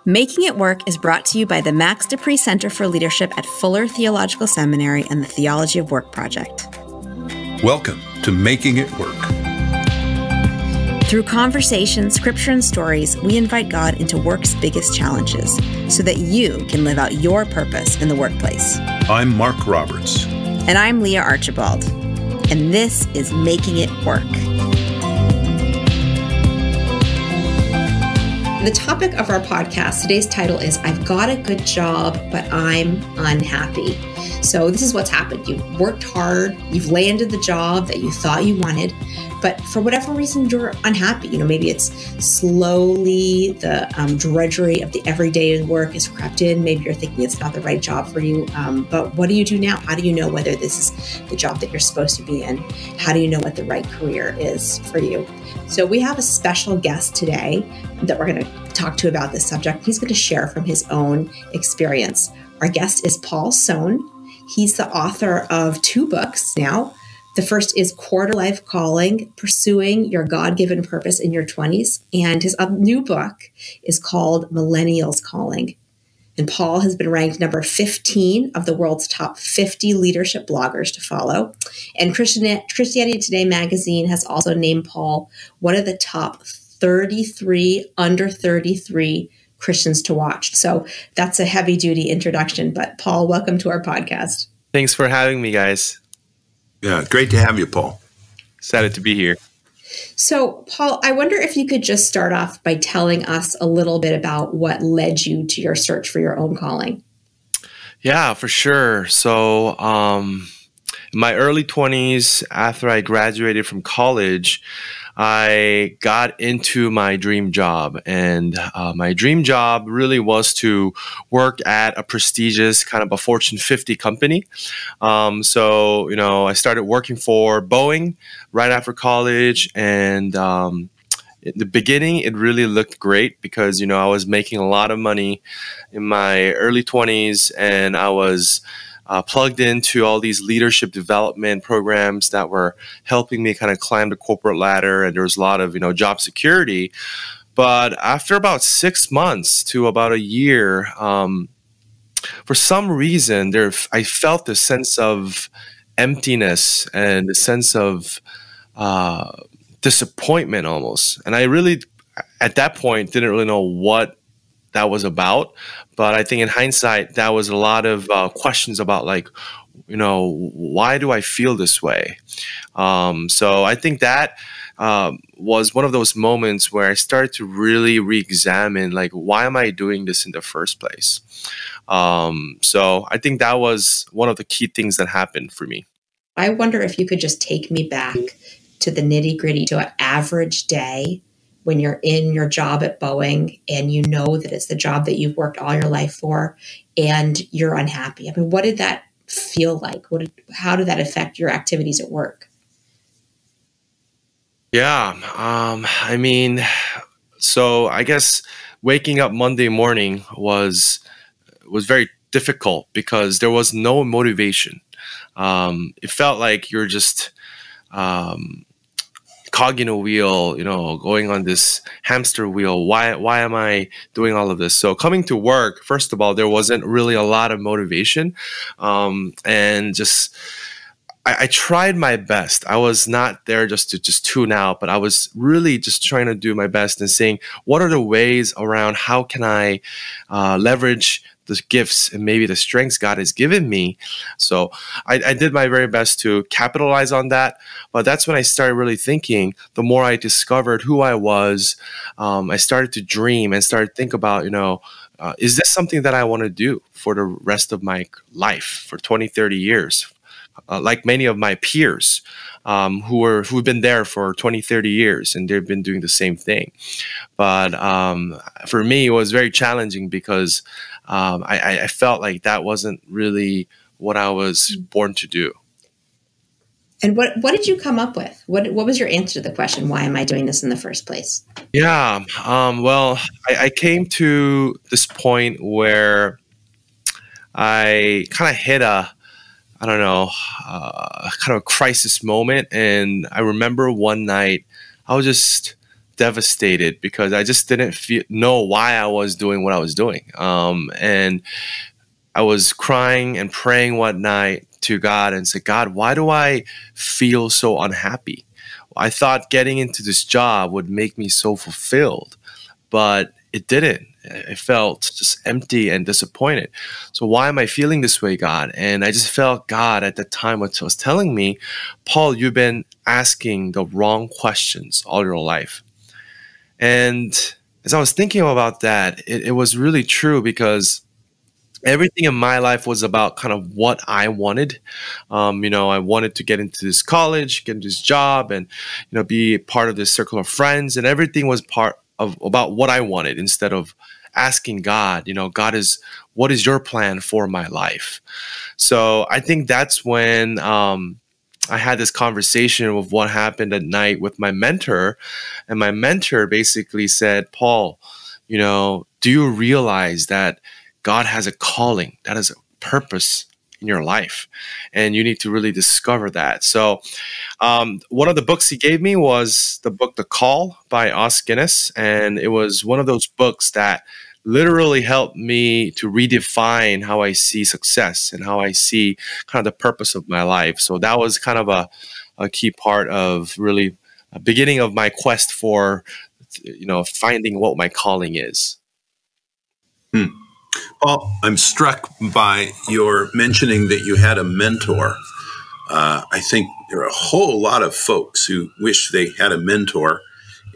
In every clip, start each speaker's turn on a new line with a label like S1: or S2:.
S1: Making It Work is brought to you by the Max Dupree Center for Leadership at Fuller Theological Seminary and the Theology of Work Project.
S2: Welcome to Making It Work.
S1: Through conversation, scripture, and stories, we invite God into work's biggest challenges so that you can live out your purpose in the workplace.
S2: I'm Marc Roberts.
S1: And I'm Leah Archibald. And this is Making It Work. The topic of our podcast, today's title is, I've got a good job, but I'm unhappy. So this is what's happened. You've worked hard, you've landed the job that you thought you wanted, but for whatever reason, you're unhappy. Maybe it's slowly the drudgery of the everyday work has crept in. Maybe you're thinking it's not the right job for you. But what do you do now? How do you know whether this is the job that you're supposed to be in? How do you know what the right career is for you? So we have a special guest today that we're going to talk to about this subject. He's going to share from his own experience. Our guest is Paul Sohn. He's the author of 2 books now. The first is Quarter Life Calling, Pursuing Your God-Given Purpose in Your 20s. And his new book is called Millennials Calling. And Paul has been ranked number 15 of the world's top 50 leadership bloggers to follow. And Christianity Today magazine has also named Paul one of the top 33 under 33 Christians to watch. So that's a heavy-duty introduction. But Paul, welcome to our podcast.
S3: Thanks for having me, guys.
S2: Yeah, great to have you, Paul.
S3: Excited to be here.
S1: So, Paul, I wonder if you could just start off by telling us a little bit about what led you to your search for your own calling.
S3: Yeah, for sure. So, in my early 20s, after I graduated from college, I got into my dream job, and my dream job really was to work at a prestigious kind of a Fortune 50 company. I started working for Boeing right after college, and in the beginning, it really looked great because, I was making a lot of money in my early 20s, and I was plugged into all these leadership development programs that were helping me kind of climb the corporate ladder, and there was a lot of, job security. But after about 6 months to about a year, for some reason, I felt a sense of emptiness and a sense of disappointment almost. And I really, at that point, didn't really know what that was about. But I think in hindsight, that was a lot of questions about why do I feel this way? So I think that was one of those moments where I started to really re-examine, why am I doing this in the first place? So I think that was one of the key things that happened for me.
S1: I wonder if you could just take me back to the nitty-gritty, to an average day when you're in your job at Boeing and you know that it's the job that you've worked all your life for and you're unhappy. I mean, what did that feel like? How did that affect your activities at work?
S3: Yeah. So I guess waking up Monday morning was very difficult because there was no motivation. It felt like you're just cog in a wheel, going on this hamster wheel. Why am I doing all of this? So coming to work, first of all, there wasn't really a lot of motivation. And just, I tried my best. I was not there just to tune out, but I was really just trying to do my best and saying, what are the ways around how can I leverage the gifts and maybe the strengths God has given me. So I did my very best to capitalize on that. But that's when I started really thinking, the more I discovered who I was, I started to dream and started to think about, is this something that I want to do for the rest of my life, for 20, 30 years? Like many of my peers who've been there for 20, 30 years, and they've been doing the same thing. But for me, it was very challenging because I felt like that wasn't really what I was born to do.
S1: And what did you come up with? What was your answer to the question, why am I doing this in the first place?
S3: Yeah, well, I came to this point where I kind of hit kind of a crisis moment. And I remember one night I was just devastated because I just didn't know why I was doing what I was doing. And I was crying and praying one night to God and said, God, why do I feel so unhappy? I thought getting into this job would make me so fulfilled, but it didn't. I felt just empty and disappointed. So why am I feeling this way, God? And I just felt God at the time was telling me, Paul, you've been asking the wrong questions all your life. And as I was thinking about that, it was really true because everything in my life was about kind of what I wanted. I wanted to get into this college, get into this job, and be part of this circle of friends. And everything was part of about what I wanted instead of asking God. God what is your plan for my life? So I think that's when I had this conversation of what happened at night with my mentor, and my mentor basically said, Paul, do you realize that God has a calling, that is a purpose in your life, and you need to really discover that. So one of the books he gave me was the book The Call by Os Guinness, and it was one of those books that literally helped me to redefine how I see success and how I see kind of the purpose of my life. So that was kind of a key part of really a beginning of my quest for finding what my calling is.
S2: Paul, I'm struck by your mentioning that you had a mentor. I think there are a whole lot of folks who wish they had a mentor,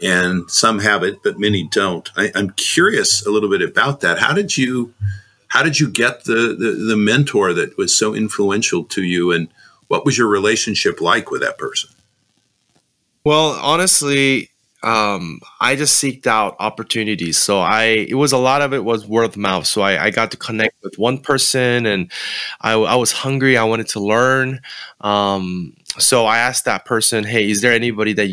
S2: and some have it, but many don't. I'm curious a little bit about that. How did you get the mentor that was so influential to you, and what was your relationship like with that person?
S3: Well, honestly, I just seeked out opportunities. So a lot of it was word of mouth. So I got to connect with one person, and I was hungry. I wanted to learn. So I asked that person, hey, is there anybody that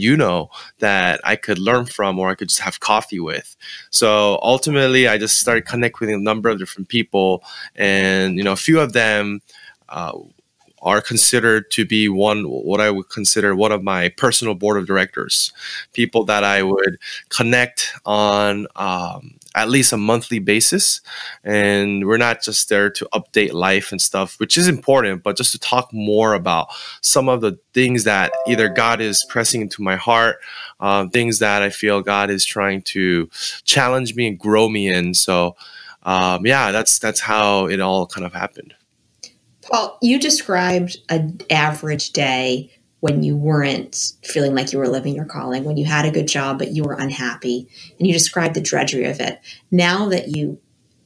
S3: that I could learn from, or I could just have coffee with? So ultimately, I just started connecting with a number of different people, and a few of them are considered to be what I would consider one of my personal board of directors, people that I would connect on at least a monthly basis. And we're not just there to update life and stuff, which is important, but just to talk more about some of the things that either God is pressing into my heart, things that I feel God is trying to challenge me and grow me in. So that's how it all kind of happened.
S1: Paul, you described an average day when you weren't feeling like you were living your calling, when you had a good job, but you were unhappy, and you described the drudgery of it. Now that you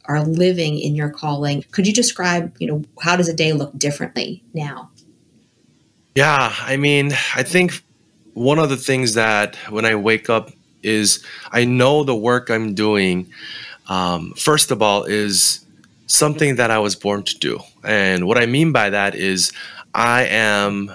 S1: are living in your calling, could you describe, how does a day look differently now?
S3: Yeah, I think one of the things that when I wake up is I know the work I'm doing, first of all, is something that I was born to do. And what I mean by that is I am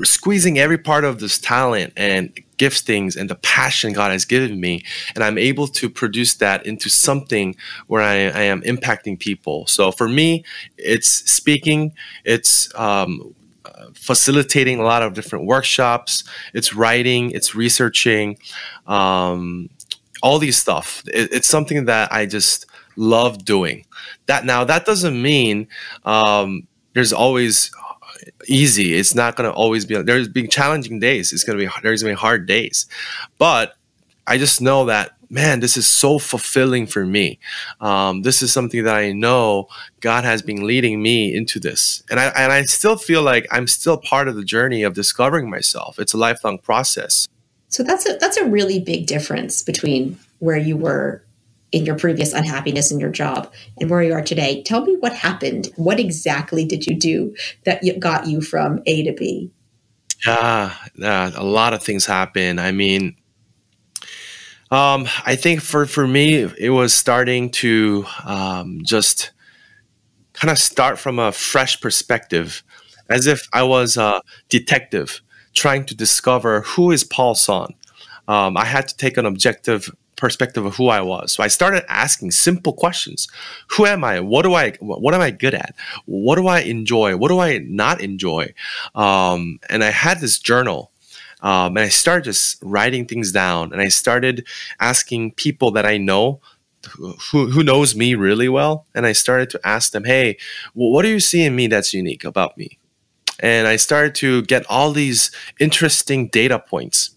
S3: squeezing every part of this talent and giftings and the passion God has given me, and I'm able to produce that into something where I am impacting people. So for me, it's speaking, it's facilitating a lot of different workshops, it's writing, it's researching, all these stuff. It's something that I just love doing. That doesn't mean there's always easy. It's not going to always be. There's been challenging days. There's going to be hard days, but I just know that, man, this is so fulfilling for me. This is something that I know God has been leading me into this, and I still feel like I'm still part of the journey of discovering myself. It's a lifelong process.
S1: So that's a really big difference between where you were in your previous unhappiness in your job and where you are today. Tell me what happened. What exactly did you do that got you from A to B?
S3: A lot of things happen. I think for me, it was starting to just kind of start from a fresh perspective, as if I was a detective trying to discover who is Paul Sohn. I had to take an objective perspective of who I was. So I started asking simple questions. Who am I? What am I good at? What do I enjoy? What do I not enjoy? And I had this journal And I started just writing things down, and I started asking people that I know who knows me really well. And I started to ask them, hey, well, what do you see in me that's unique about me? And I started to get all these interesting data points.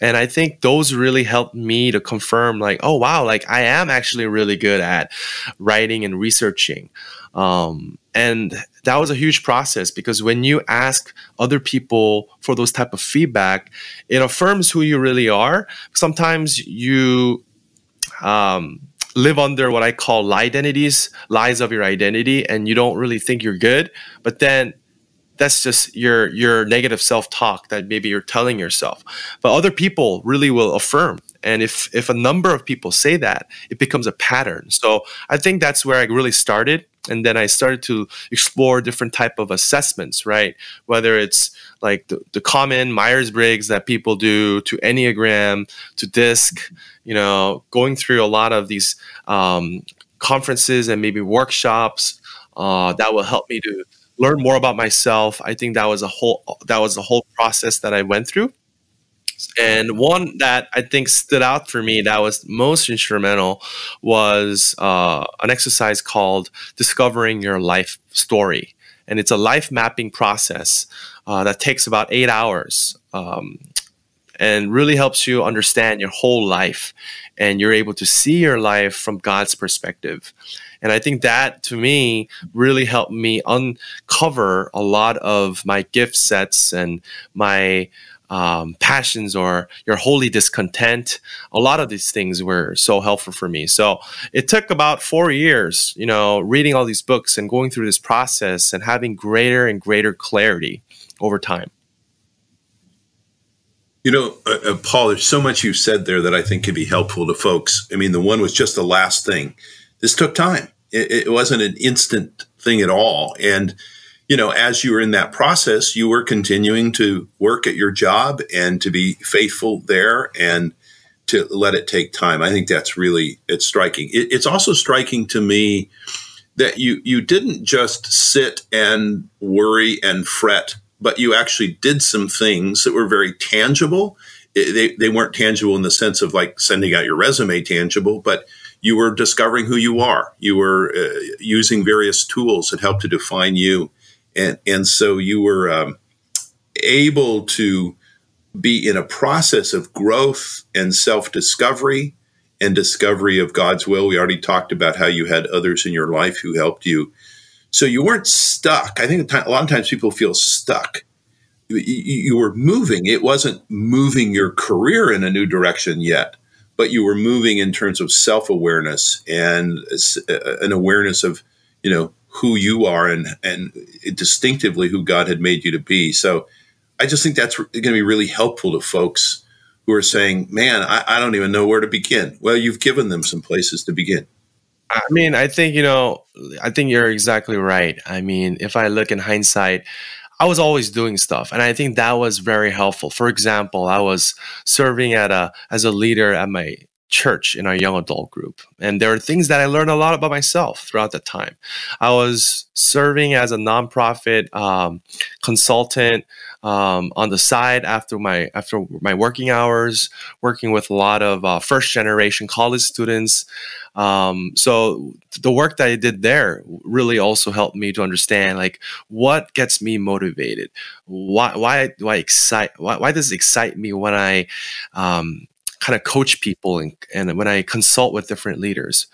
S3: And I think those really helped me to confirm, like, oh, wow, like I am actually really good at writing and researching. And that was a huge process, because when you ask other people for those type of feedback, it affirms who you really are. Sometimes you live under what I call lie identities, lies of your identity, and you don't really think you're good. But then that's just your negative self-talk that maybe you're telling yourself. But other people really will affirm. And if a number of people say that, it becomes a pattern. So I think that's where I really started. And then I started to explore different type of assessments, right? Whether it's like the common Myers-Briggs that people do, to Enneagram, to DISC, going through a lot of these conferences and maybe workshops that will help me to learn more about myself. I think that was the whole process that I went through. And one that I think stood out for me that was most instrumental was an exercise called Discovering Your Life Story. And it's a life mapping process that takes about 8 hours and really helps you understand your whole life. And you're able to see your life from God's perspective. And I think that, to me, really helped me uncover a lot of my gift sets and my passions, or your holy discontent. A lot of these things were so helpful for me. So it took about 4 years, reading all these books and going through this process and having greater and greater clarity over time.
S2: Paul, there's so much you said there that I think could be helpful to folks. I mean, the one was just the last thing. This took time. It wasn't an instant thing at all. And, as you were in that process, you were continuing to work at your job and to be faithful there and to let it take time. I think that's it's striking. It's also striking to me that you didn't just sit and worry and fret, but you actually did some things that were very tangible. They weren't tangible in the sense of like sending out your resume tangible, but you were discovering who you are. You were using various tools that helped to define you. And so you were able to be in a process of growth and self-discovery and discovery of God's will. We already talked about how you had others in your life who helped you. So you weren't stuck. I think a lot of times people feel stuck. You were moving. It wasn't moving your career in a new direction yet, but you were moving in terms of self-awareness and an awareness of, who you are and distinctively who God had made you to be. So I just think that's going to be really helpful to folks who are saying, man, I don't even know where to begin. Well, you've given them some places to begin.
S3: I mean, I think you're exactly right. I mean, if I look in hindsight, I was always doing stuff, and I think that was very helpful. For example, I was serving as a leader at my church in our young adult group, and there are things that I learned a lot about myself throughout that time. I was serving as a nonprofit consultant on the side after my working hours, working with a lot of first generation college students. So the work that I did there really also helped me to understand, like, what gets me motivated. Why does it excite me when I kind of coach people and when I consult with different leaders,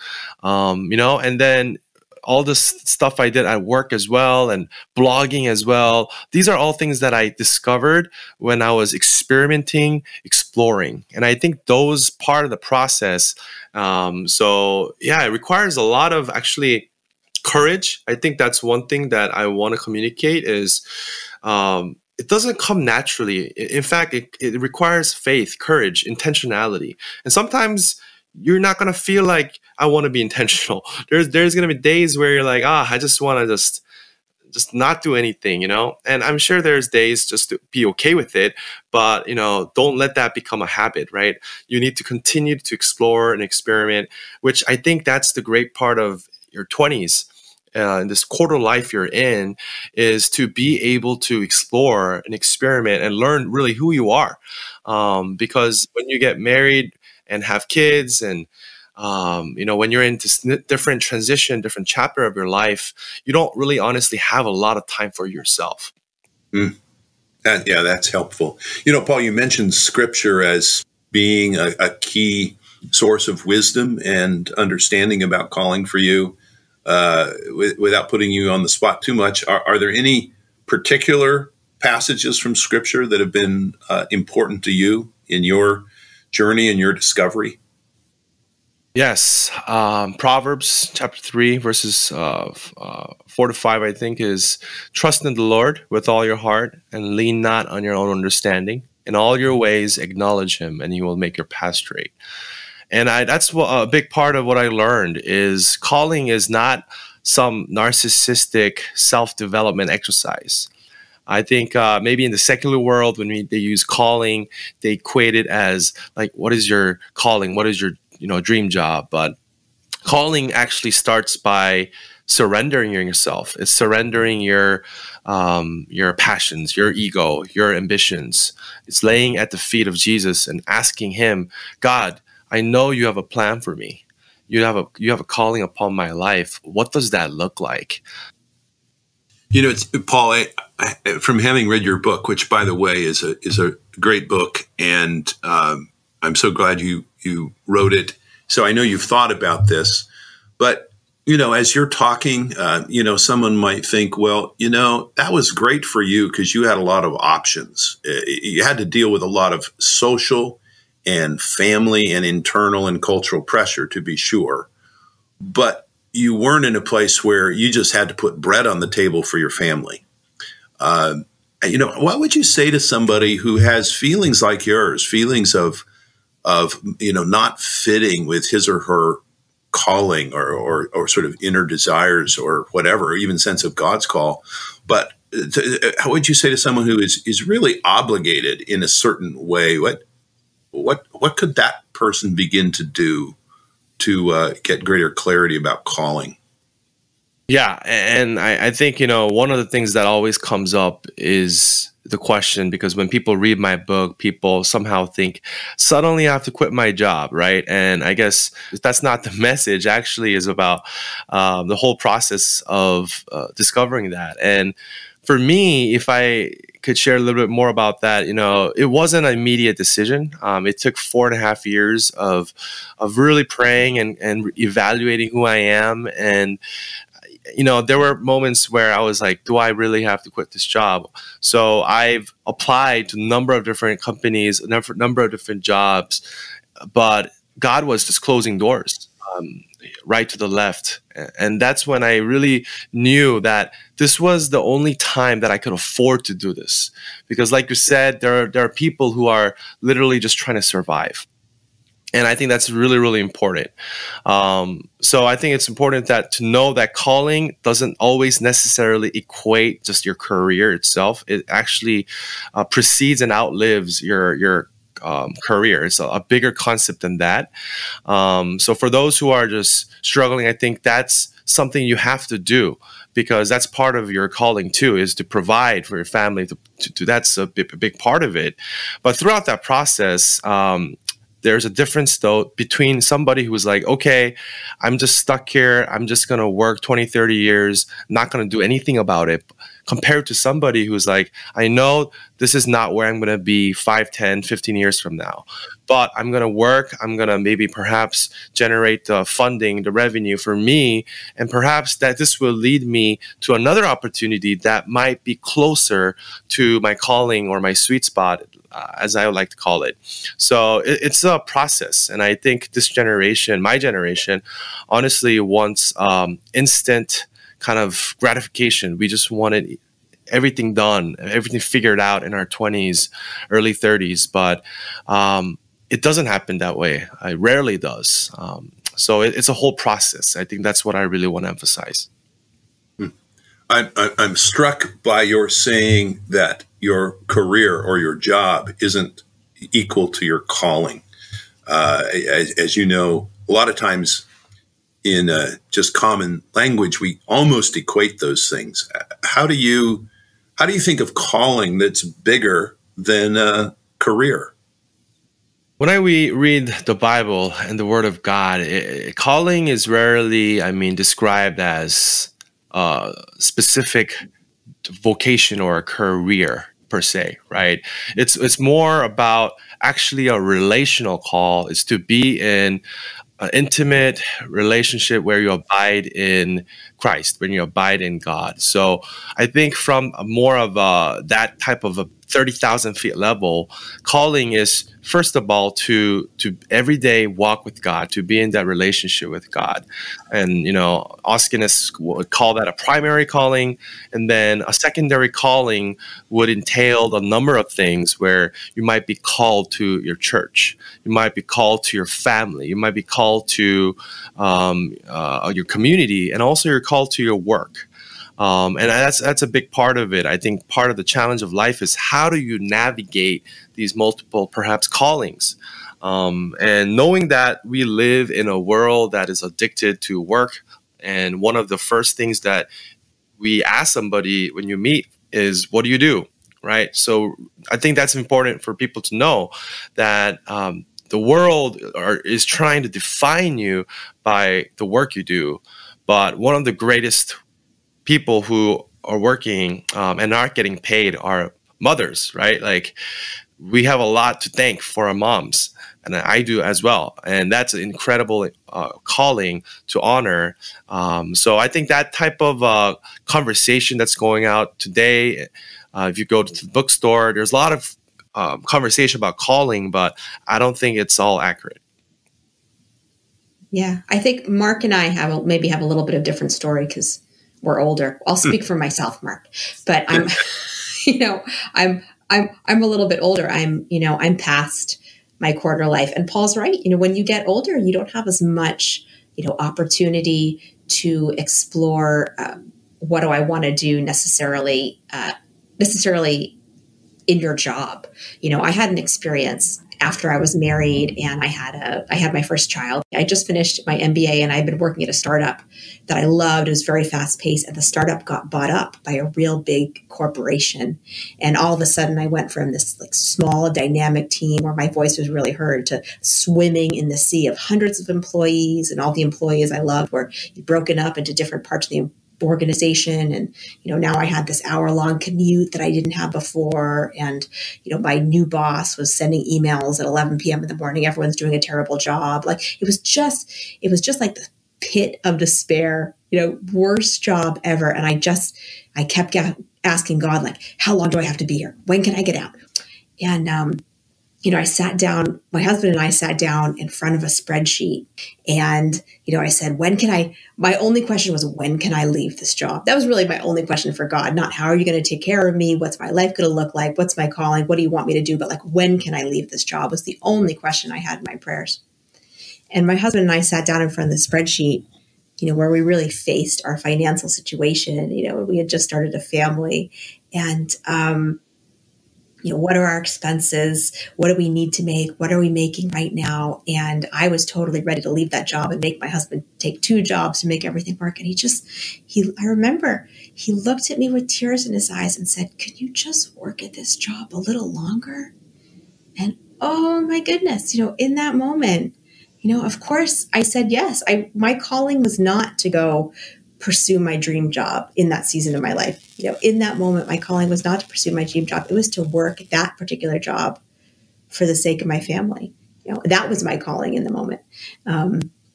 S3: and then all this stuff I did at work as well, and blogging as well. These are all things that I discovered when I was experimenting, exploring. And I think those part of the process. So yeah, it requires a lot of actually courage. I think that's one thing that I want to communicate is, it doesn't come naturally. In fact, it requires faith, courage, intentionality. And sometimes you're not going to feel like I want to be intentional. There's going to be days where you're like, I just want to just not do anything, And I'm sure there's days just to be okay with it, but, don't let that become a habit, right? You need to continue to explore and experiment, which I think that's the great part of your 20s. in this quarter life you're in, is to be able to explore and experiment and learn really who you are. Because when you get married and have kids, and when you're in this different transition, different chapter of your life, you don't really honestly have a lot of time for yourself.
S2: Yeah, that's helpful. Paul, you mentioned scripture as being a key source of wisdom and understanding about calling for you. Without putting you on the spot too much, are there any particular passages from scripture that have been important to you in your journey and your discovery?
S3: Yes. Proverbs chapter 3, verses 4 to 5, I think, is trust in the Lord with all your heart and lean not on your own understanding. In all your ways, acknowledge him, and he will make your path straight. And that's a big part of what I learned is calling is not some narcissistic self-development exercise. I think maybe in the secular world, when they use calling, they equate it as like, what is your calling? What is your dream job? But calling actually starts by surrendering yourself. It's surrendering your passions, your ego, your ambitions. It's laying at the feet of Jesus and asking him, God, I know you have a plan for me. You have a calling upon my life. What does that look like?
S2: It's Paul. From having read your book, which, by the way, is a great book, and I'm so glad you wrote it. So I know you've thought about this, but as you're talking, someone might think, well, that was great for you because you had a lot of options. You had to deal with a lot of social and family and internal and cultural pressure, to be sure. But you weren't in a place where you just had to put bread on the table for your family. What would you say to somebody who has feelings like yours, feelings of not fitting with his or her calling or sort of inner desires or whatever, or even sense of God's call? But how would you say to someone who is really obligated in a certain way? What could that person begin to do to get greater clarity about calling?
S3: Yeah, and I think, one of the things that always comes up is the question, because when people read my book, people somehow think suddenly I have to quit my job, right? And I guess that's not the message. Actually, is about the whole process of discovering that. And for me, if I could share a little bit more about that, it wasn't an immediate decision. It took 4.5 years of really praying and evaluating who I am. And there were moments where I was like, do I really have to quit this job? So I've applied to a number of different companies, a number of different jobs, but God was just closing doors, right to the left. And that's when I really knew that this was the only time that I could afford to do this. Because like you said, there are people who are literally just trying to survive. And I think that's really, really important. So I think it's important to know that calling doesn't always necessarily equate just your career itself. It actually precedes and outlives your career. It's a bigger concept than that. So for those who are just struggling, I think that's something you have to do, because that's part of your calling too, is to provide for your family. That's a big part of it. But throughout that process, there's a difference, though, between somebody who's like, okay, I'm just stuck here. I'm just going to work 20, 30 years, not going to do anything about it, compared to somebody who's like, I know this is not where I'm going to be 5, 10, 15 years from now, but I'm going to work. I'm going to maybe perhaps generate the funding, the revenue for me, and perhaps that this will lead me to another opportunity that might be closer to my calling or my sweet spot, as I would like to call it. So it's a process. And I think this generation, my generation, honestly wants instant kind of gratification. We just wanted everything done, everything figured out in our 20s, early 30s. But it doesn't happen that way. It rarely does. So it's a whole process. I think that's what I really want to emphasize.
S2: I'm struck by your saying that your career or your job isn't equal to your calling. As you know, a lot of times, in just common language, we almost equate those things. How do you think of calling that's bigger than a career?
S3: When we read the Bible and the Word of God, calling is rarely, described as a specific vocation or a career per se, right? It's more about actually a relational call. Is to be in an intimate relationship where you abide in Christ, when you abide in God. So I think from more of that type of a 30,000 feet level, calling is first of all to every day walk with God, to be in that relationship with God. And, Oskinists would call that a primary calling. And then a secondary calling would entail a number of things where you might be called to your church. You might be called to your family. You might be called to your community, and also you're called to your work. And that's a big part of it. I think part of the challenge of life is how do you navigate these multiple, perhaps, callings? And knowing that we live in a world that is addicted to work, and one of the first things that we ask somebody when you meet is, what do you do? Right? So I think that's important for people to know that the world is trying to define you by the work you do. But one of the greatest people who are working and aren't getting paid are mothers, right? Like, we have a lot to thank for our moms, and I do as well. And that's an incredible calling to honor. So I think that type of conversation that's going out today, if you go to the bookstore, there's a lot of conversation about calling, but I don't think it's all accurate.
S1: Yeah, I think Marc and I maybe have a little bit of different story because we're older. I'll speak for myself, Marc, but I'm, I'm a little bit older. I'm past my quarter life, and Paul's right. When you get older, you don't have as much, opportunity to explore what do I want to do necessarily in your job. I had an experience after I was married and I had my first child. I just finished my MBA and I'd been working at a startup that I loved. It was very fast paced, and the startup got bought up by a real big corporation. And all of a sudden I went from this small dynamic team where my voice was really heard to swimming in the sea of hundreds of employees, and all the employees I loved were broken up into different parts of the organization. And, now I had this hour-long commute that I didn't have before. And, my new boss was sending emails at 11 p.m. in the morning. Everyone's doing a terrible job. It was just like the pit of despair, worst job ever. And I kept asking God, how long do I have to be here? When can I get out? And, I sat down, my husband and I sat down in front of a spreadsheet, and, I said, my only question was, when can I leave this job? That was really my only question for God, not how are you going to take care of me? What's my life going to look like? What's my calling? What do you want me to do? But when can I leave this job was the only question I had in my prayers. And my husband and I sat down in front of the spreadsheet, where we really faced our financial situation. We had just started a family, and, what are our expenses? What do we need to make? What are we making right now? And I was totally ready to leave that job and make my husband take 2 jobs to make everything work. And I remember he looked at me with tears in his eyes and said, "Can you just work at this job a little longer?" And oh my goodness, in that moment, of course I said yes. My calling was not to go pursue my dream job in that season of my life. In that moment, my calling was not to pursue my dream job. It was to work that particular job for the sake of my family. That was my calling in the moment,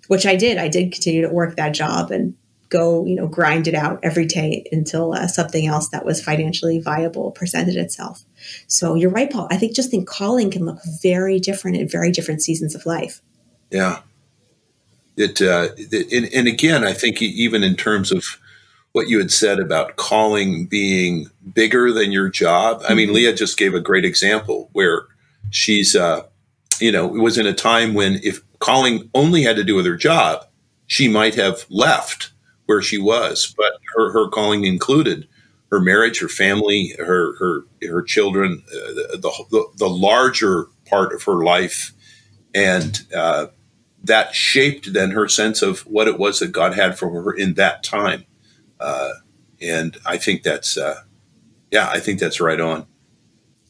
S1: which I did. I did continue to work that job and go, grind it out every day until something else that was financially viable presented itself. So you're right, Paul. I think calling can look very different in very different seasons of life.
S2: Yeah. And again, I think even in terms of what you had said about calling being bigger than your job. I mean, Leah just gave a great example where she's, it was in a time when if calling only had to do with her job, she might have left where she was, but her calling included her marriage, her family, her children, the larger part of her life. And, that shaped then her sense of what it was that God had for her in that time. And I think that's, I think that's right on.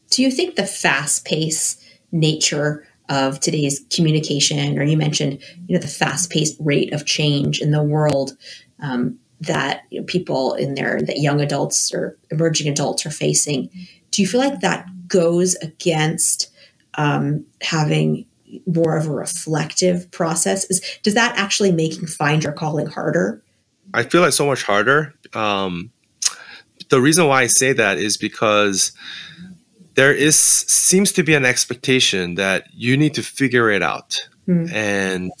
S1: Do you think the fast-paced nature of today's communication, or you mentioned, the fast-paced rate of change in the world that people that young adults or emerging adults are facing, do you feel like that goes against having more of a reflective process? Does that actually make find your calling harder?
S3: I feel like so much harder. The reason why I say that is because seems to be an expectation that you need to figure it out. And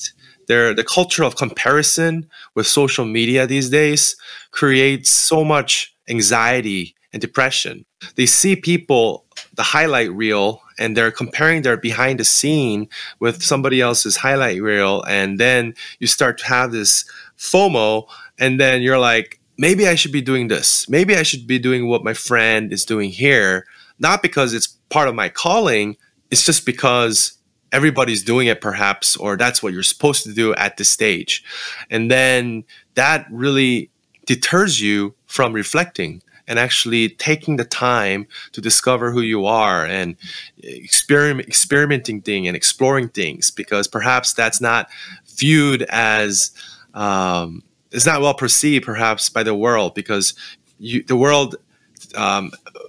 S3: the culture of comparison with social media these days creates so much anxiety and depression. They see people, the highlight reel, and they're comparing their behind the scene with somebody else's highlight reel. And then you start to have this FOMO, and then you're like, maybe I should be doing this. Maybe I should be doing what my friend is doing here. Not because it's part of my calling. It's just because everybody's doing it perhaps, or that's what you're supposed to do at this stage. And then that really deters you from reflecting and actually taking the time to discover who you are and experimenting things and exploring things, because perhaps that's not viewed as, it's not well perceived perhaps by the world, because the world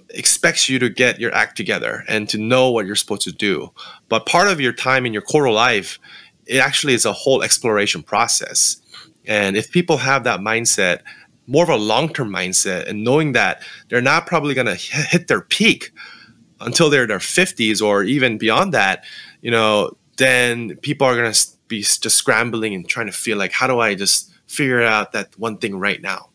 S3: expects you to get your act together and to know what you're supposed to do. But part of your time in your core life, it actually is a whole exploration process. And if people have that mindset, more of a long-term mindset, and knowing that they're not probably going to hit their peak until they're in their 50s or even beyond that, then people are going to be just scrambling and trying to feel like, how do I just figure out that one thing right now?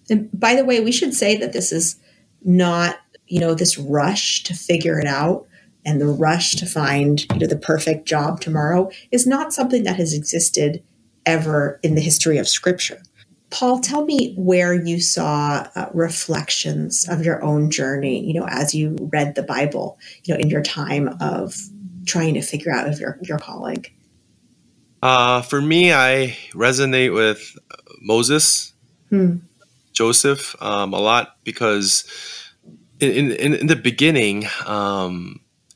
S1: And by the way, we should say that this is not, this rush to figure it out and the rush to find, the perfect job tomorrow is not something that has existed ever in the history of Scripture. Paul, tell me where you saw reflections of your own journey, as you read the Bible, in your time of trying to figure out your calling.
S3: For me, I resonate with Moses, Joseph, a lot, because in the beginning,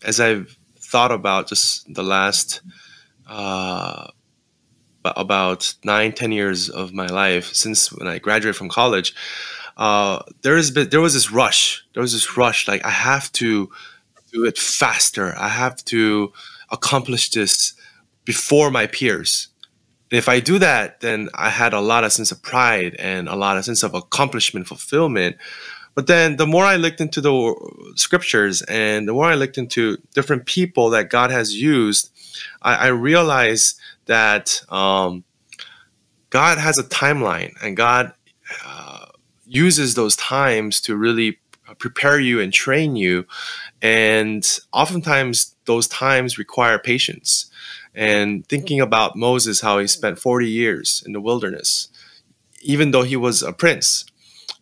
S3: as I've thought about just the last about 9-10 years of my life since when I graduated from college, there was this rush. Like, I have to do it faster. I have to accomplish this before my peers. And if I do that, then I had a lot of sense of pride and a lot of sense of accomplishment, fulfillment. But then the more I looked into the scriptures and the more I looked into different people that God has used, I realized that God has a timeline, and God uses those times to really prepare you and train you. And oftentimes those times require patience. And thinking about Moses, how he spent 40 years in the wilderness, even though he was a prince,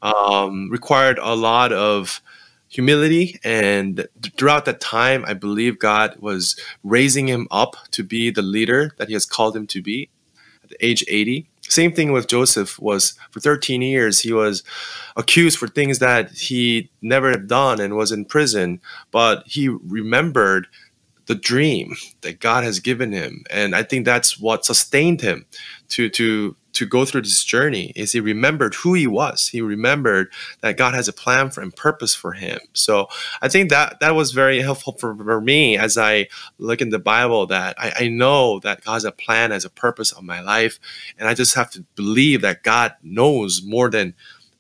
S3: required a lot of humility. And throughout that time, I believe God was raising him up to be the leader that he has called him to be at the age 80. Same thing with Joseph. Was for 13 years, he was accused for things that he never had done and was in prison, but he remembered the dream that God has given him. And I think that's what sustained him to go through this journey, is he remembered who he was. He remembered that God has a plan for and purpose for him. So I think that was very helpful for me as I look in the Bible, that I know that God has a plan, has a purpose on my life. And I just have to believe that God knows more than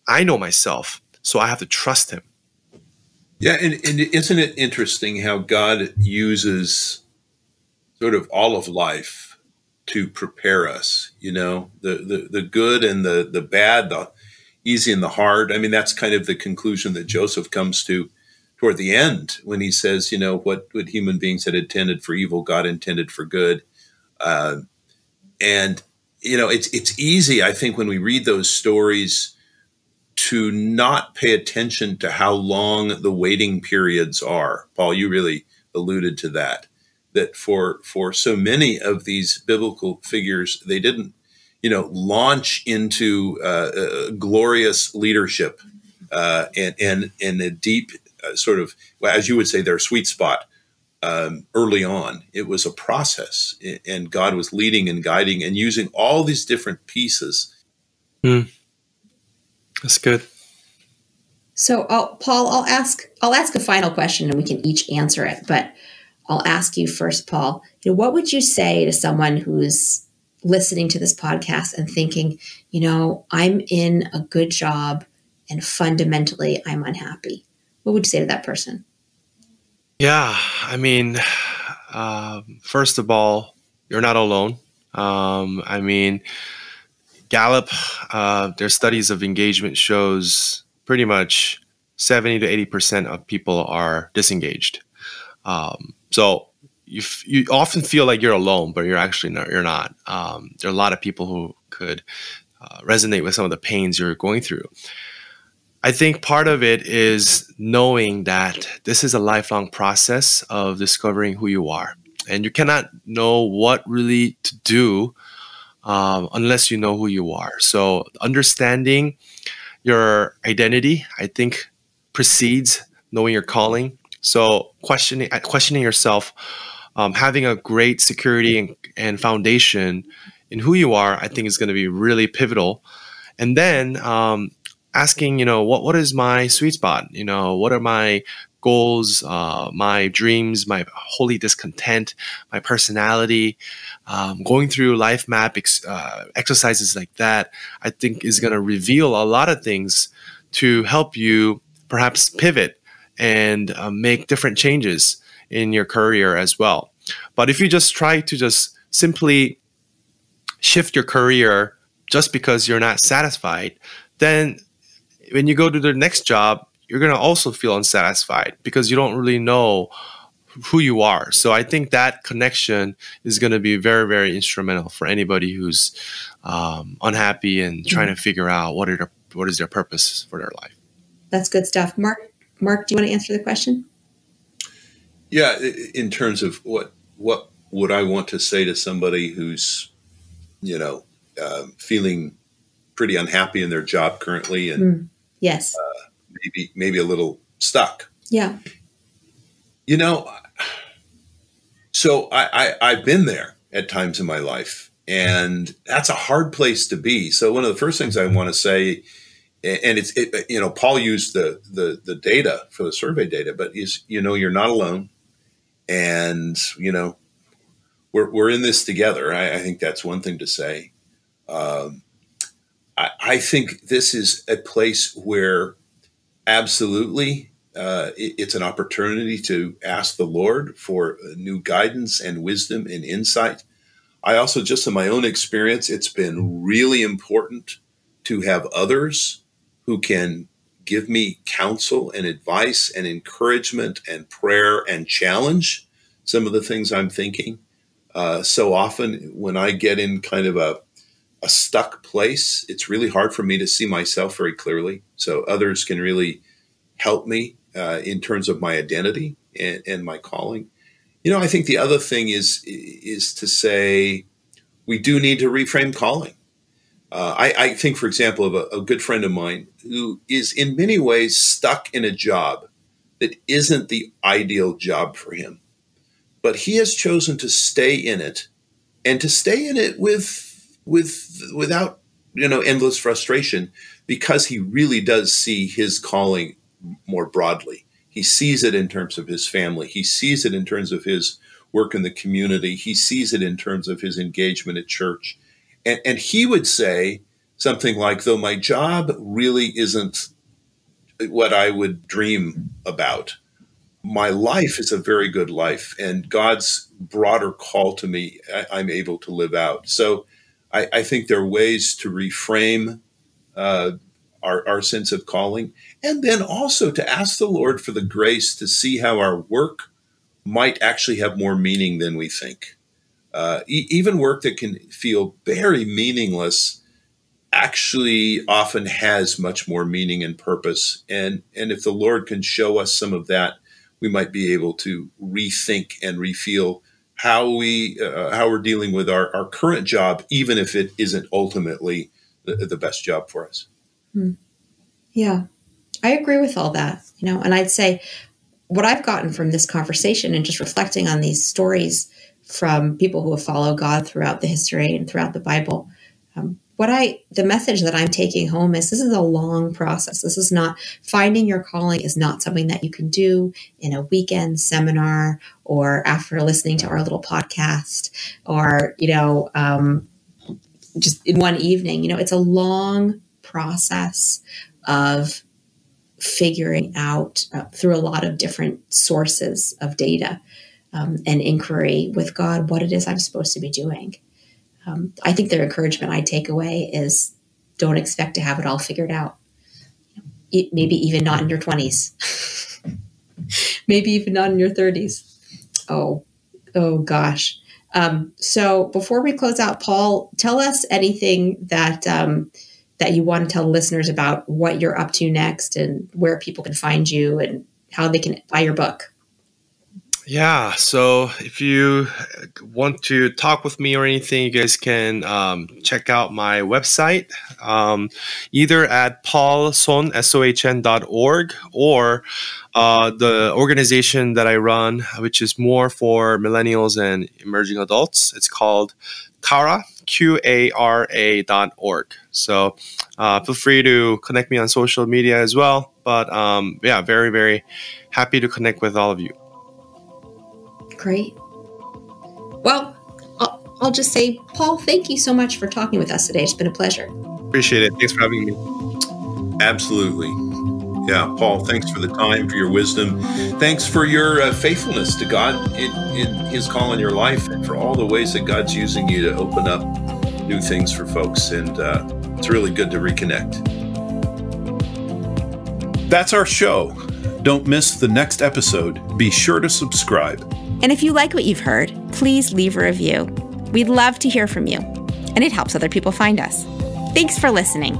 S3: I know myself. So I have to trust him.
S2: Yeah, and isn't it interesting how God uses sort of all of life to prepare us, the good and the bad, the easy and the hard. I mean, that's kind of the conclusion that Joseph comes to toward the end when he says, what human beings had intended for evil, God intended for good. And it's easy, I think, when we read those stories to not pay attention to how long the waiting periods are. Paul, you really alluded to that. that for so many of these biblical figures, they didn't, launch into glorious leadership and a deep sort of, well, as you would say, their sweet spot early on. It was a process, and God was leading and guiding and using all these different pieces.
S3: That's good.
S1: So, Paul, I'll ask a final question, and we can each answer it. But I'll ask you first, Paul. What would you say to someone who's listening to this podcast and thinking, I'm in a good job, and fundamentally I'm unhappy? What would you say to that person?
S3: Yeah, I mean, first of all, you're not alone. I mean, Gallup, their studies of engagement shows pretty much 70 to 80% of people are disengaged. So you often feel like you're alone, but you're actually not. You're not. There are a lot of people who could resonate with some of the pains you're going through. I think part of it is knowing that this is a lifelong process of discovering who you are, and you cannot know what really to do unless you know who you are. So understanding your identity, I think, precedes knowing your calling. So questioning yourself, having a great security and foundation in who you are, I think is going to be really pivotal. And then asking, what is my sweet spot? What are my goals, my dreams, my holy discontent, my personality? Going through life map exercises like that, I think is going to reveal a lot of things to help you perhaps pivot and make different changes in your career as well. But if you just try to just simply shift your career just because you're not satisfied, then when you go to the next job, you're going to also feel unsatisfied because you don't really know who you are. So I think that connection is going to be very, very instrumental for anybody who's unhappy and trying to figure out what is their purpose for their life.
S1: That's good stuff. Marc, do you want to answer the question?
S2: Yeah, in terms of what would I want to say to somebody who's, feeling pretty unhappy in their job currently and
S1: yes,
S2: maybe a little stuck.
S1: Yeah.
S2: So I've been there at times in my life, and that's a hard place to be. So one of the first things I want to say, and Paul used the data for the survey data, but you're not alone, and we're in this together. I think that's one thing to say. I think this is a place where absolutely it's an opportunity to ask the Lord for new guidance and wisdom and insight. I also, just in my own experience, it's been really important to have others who can give me counsel and advice and encouragement and prayer and challenge some of the things I'm thinking. So often when I get in kind of a stuck place, it's really hard for me to see myself very clearly. So others can really help me in terms of my identity and my calling. I think the other thing is to say we do need to reframe calling. I think, for example, of a good friend of mine who is in many ways stuck in a job that isn't the ideal job for him, but he has chosen to stay in it, and to stay in it without endless frustration, because he really does see his calling more broadly. He sees it in terms of his family. He sees it in terms of his work in the community. He sees it in terms of his engagement at church. And he would say something like, though my job really isn't what I would dream about, my life is a very good life, and God's broader call to me, I'm able to live out. So I think there are ways to reframe our sense of calling, and then also to ask the Lord for the grace to see how our work might actually have more meaning than we think. Even work that can feel very meaningless actually often has much more meaning and purpose. And if the Lord can show us some of that, we might be able to rethink and refeel how we're dealing with our current job, even if it isn't ultimately the best job for us.
S1: Yeah, I agree with all that, and I'd say what I've gotten from this conversation and just reflecting on these stories from people who have followed God throughout the history and throughout the Bible, the message that I'm taking home is this is a long process. This is not, finding your calling is not something that you can do in a weekend seminar or after listening to our little podcast or, just in one evening. It's a long process of figuring out through a lot of different sources of data and inquiry with God what it is I'm supposed to be doing. I think the encouragement I take away is don't expect to have it all figured out. Maybe even not in your 20s. Maybe even not in your 30s. Oh gosh. So before we close out, Paul, tell us anything that you want to tell listeners about what you're up to next and where people can find you and how they can buy your book.
S3: Yeah, so if you want to talk with me or anything, you guys can check out my website, either at paulsohn.org or the organization that I run, which is more for millennials and emerging adults. It's called Qara, QARA.org. So feel free to connect me on social media as well. But very, very happy to connect with all of you.
S1: Great. Well, I'll just say, Paul, thank you so much for talking with us today. It's been a pleasure.
S3: Appreciate it. Thanks for having me.
S2: Absolutely. Yeah, Paul, thanks for the time, for your wisdom. Thanks for your faithfulness to God in his call in your life and for all the ways that God's using you to open up new things for folks. And it's really good to reconnect. That's our show. Don't miss the next episode. Be sure to subscribe.
S4: And if you like what you've heard, please leave a review. We'd love to hear from you, and it helps other people find us. Thanks for listening.